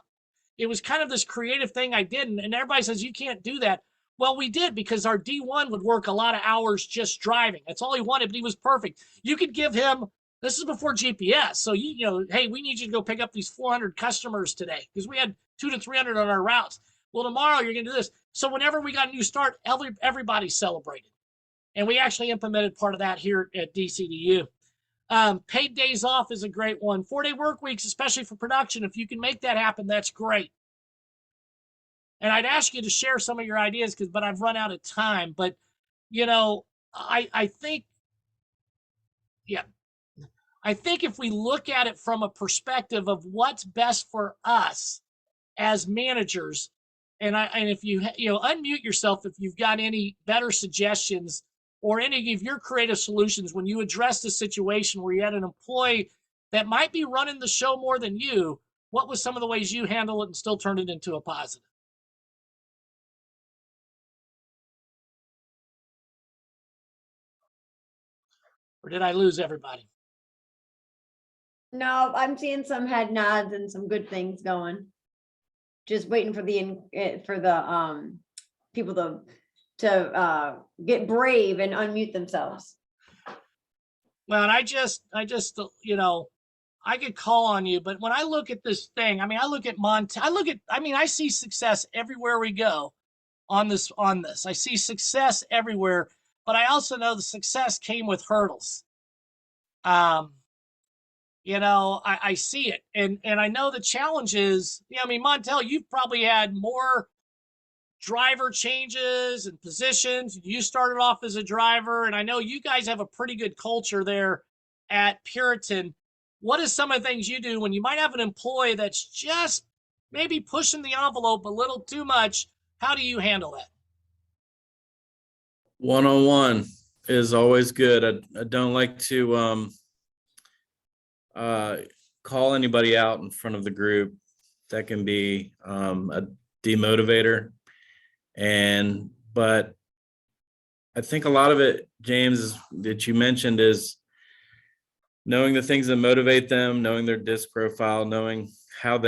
It was kind of this creative thing I did, and everybody says, you can't do that. Well, we did because our D1 would work a lot of hours just driving. That's all he wanted, but he was perfect. You could give him, this is before GPS, so hey, we need you to go pick up these 400 customers today because we had 200 to 300 on our routes. Well, tomorrow you're going to do this. So whenever we got a new start, everybody celebrated. And we actually implemented part of that here at DCDU. Paid days off is a great one. 4-day work weeks, especially for production. If you can make that happen, that's great. And I'd ask you to share some of your ideas, but I've run out of time. But, I think if we look at it from a perspective of what's best for us as managers, and if you unmute yourself if you've got any better suggestions or any of your creative solutions when you address the situation where you had an employee that might be running the show more than you, what was some of the ways you handle it and still turn it into a positive? Or did I lose everybody? No, I'm seeing some head nods and some good things going. Just waiting for the people to get brave and unmute themselves. Well, and I just, you know, I could call on you, but when I look at this thing, I mean, I look at I see success everywhere we go on this. I see success everywhere, but I also know the success came with hurdles. You know, I see it, and I know the challenge is, I mean, Montel, you've probably had more driver changes and positions. You started off as a driver, and I know you guys have a pretty good culture there at Puritan. What is some of the things you do when you might have an employee that's just maybe pushing the envelope a little too much? How do you handle that? One-on-one is always good. I don't like to call anybody out in front of the group. That can be a demotivator. But I think a lot of it, James, that you mentioned is knowing the things that motivate them, knowing their disc profile, knowing what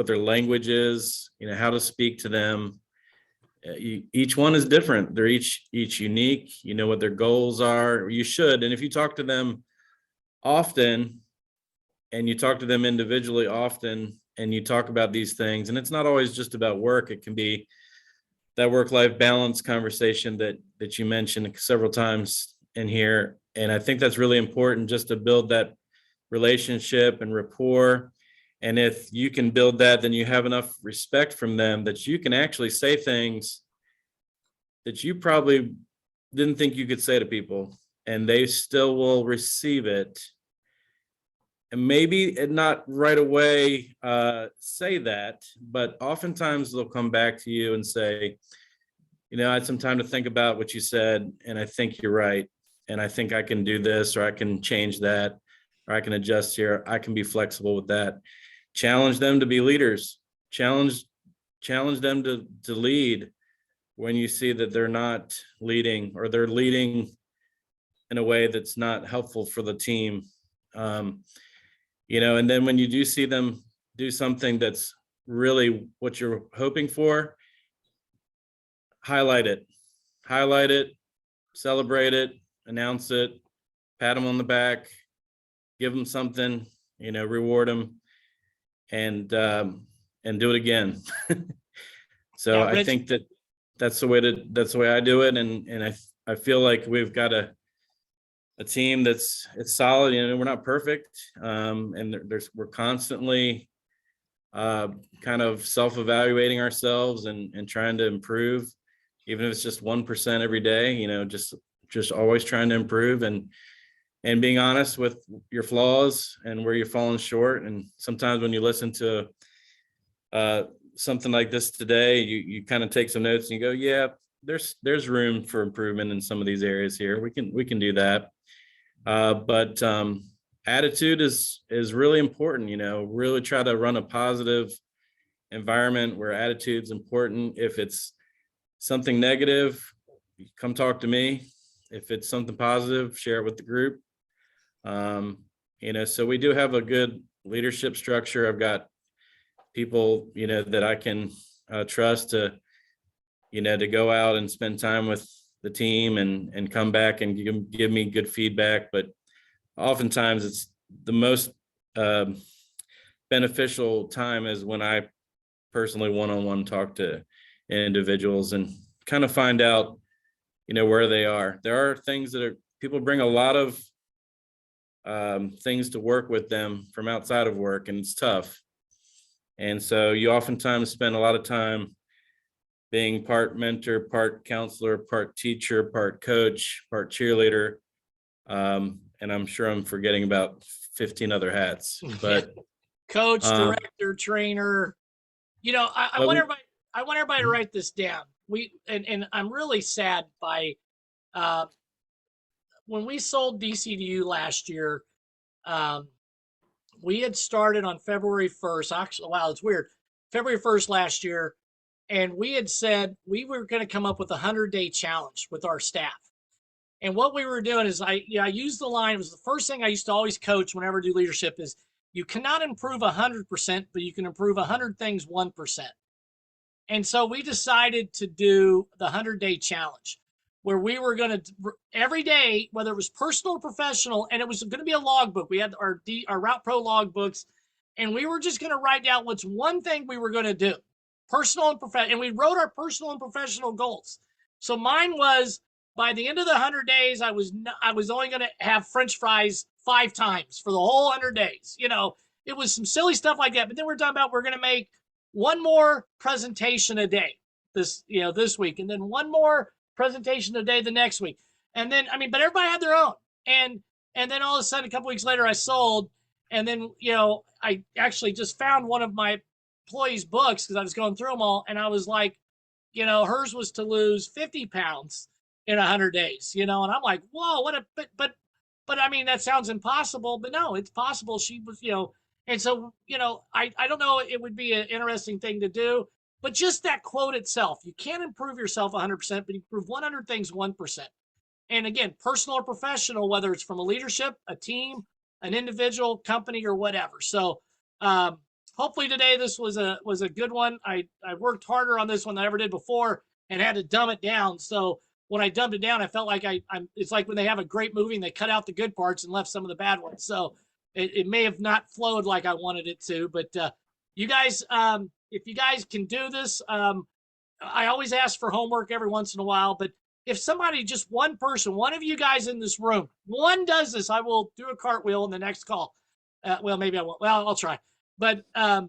their language is, how to speak to them. Each one is different. They're each unique. You know what their goals are. You should. And if you talk to them often and you talk to them individually often and you talk about these things, and it's not always just about work. It can be that work-life balance conversation that you mentioned several times in here. And I think that's really important, just to build that relationship and rapport. And if you can build that, then you have enough respect from them that you can actually say things that you probably didn't think you could say to people, and they still will receive it. And maybe not right away say that, but oftentimes they'll come back to you and say, I had some time to think about what you said, and I think you're right. And I think I can do this, or I can change that, or I can adjust here. I can be flexible with that. Challenge them to be leaders. Challenge them to lead when you see that they're not leading, or they're leading in a way that's not helpful for the team. And then when you do see them do something that's really what you're hoping for, highlight it, celebrate it, announce it, pat them on the back, give them something, reward them, and do it again. So Yeah, I think that's the way I do it. And I feel like we've got a team it's solid. We're not perfect. And we're constantly kind of self-evaluating ourselves and trying to improve, even if it's just 1% every day, just always trying to improve and being honest with your flaws and where you're falling short. And sometimes when you listen to something like this today, you kind of take some notes and you go, yeah, there's room for improvement in some of these areas here. We can do that. But attitude is really important. Really try to run a positive environment where attitude's important. If it's something negative, come talk to me. If it's something positive, share it with the group. So we do have a good leadership structure. I've got people, that I can trust to go out and spend time with the team and come back and give me good feedback. But oftentimes it's the most beneficial time is when I personally one-on-one talk to individuals and kind of find out, where they are. There are things people bring a lot of things to work with them from outside of work, and it's tough. And so you oftentimes spend a lot of time being part mentor, part counselor, part teacher, part coach, part cheerleader. And I'm sure I'm forgetting about 15 other hats, but coach, director, trainer. I want everybody to write this down. And I'm really sad by when we sold DCDU last year. We had started on February 1st. Actually, wow, it's weird. February 1st last year. And we had said we were going to come up with a 100-day challenge with our staff. And what we were doing is I used the line, it was the first thing I used to always coach whenever I do leadership is you cannot improve 100%, but you can improve 100 things 1%. And so we decided to do the 100-day challenge where we were going to every day, whether it was personal or professional, and it was going to be a logbook. We had our Route Pro logbooks, and we were just going to write down what's one thing we were going to do, personal and professional. And we wrote our personal and professional goals. So mine was by the end of the 100 days, I was only going to have French fries 5 times for the whole 100 days. You know, it was some silly stuff like that. But then we're talking about we're going to make one more presentation a day this week, and then one more presentation a day the next week. And then, I mean, but everybody had their own. And then all of a sudden, a couple weeks later, I sold. And then, I actually just found one of my employees' books because I was going through them all. And I was like, hers was to lose 50 pounds in 100 days, and I'm like, whoa, what a, but I mean, that sounds impossible, but no, it's possible. She was, and so, I don't know, it would be an interesting thing to do, but just that quote itself, you can't improve yourself 100%, but you improve 100 things 1%. And again, personal or professional, whether it's from a leadership, a team, an individual, company, or whatever. So hopefully today this was a good one. I worked harder on this one than I ever did before and had to dumb it down. So when I dumbed it down, I felt like it's like when they have a great movie and they cut out the good parts and left some of the bad ones. So it may have not flowed like I wanted it to, but you guys, if you guys can do this, I always ask for homework every once in a while, but if somebody, just one person, one of you guys in this room, one does this, I will do a cartwheel in the next call. Well, maybe I won't. Well, I'll try. But I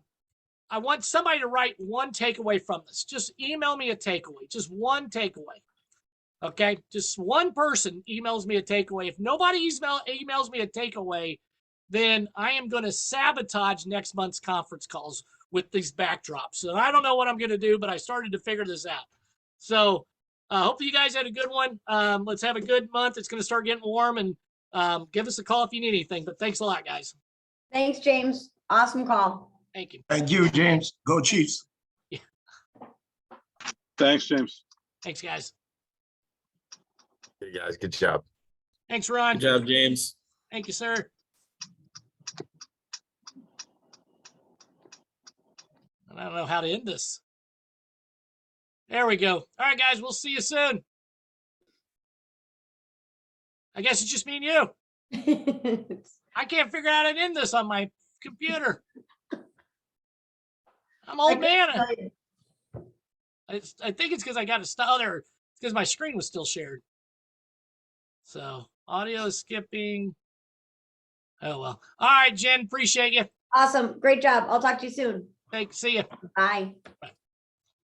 want somebody to write one takeaway from this. Just email me a takeaway, just one takeaway. Okay, just one person emails me a takeaway. If nobody emails me a takeaway, then I am going to sabotage next month's conference calls with these backdrops. So I don't know what I'm going to do, but I started to figure this out. So hopefully you guys had a good one. Let's have a good month. It's going to start getting warm, and give us a call if you need anything. But thanks a lot, guys. Thanks, James. Awesome call. Thank you. Thank you, James. Go Chiefs. Thanks, James. Thanks, guys. Hey guys, good job. Thanks, Ron. Good job, James. Thank you, sir. I don't know how to end this. There we go. All right, guys, we'll see you soon. I guess it's just me and you. I can't figure out how to end this on my computer. I'm old man. I think it's because I got to other. It's because my screen was still shared. So audio is skipping. Oh well. All right, Jen. Appreciate you. Awesome. Great job. I'll talk to you soon. Thanks. See you. Bye. Bye.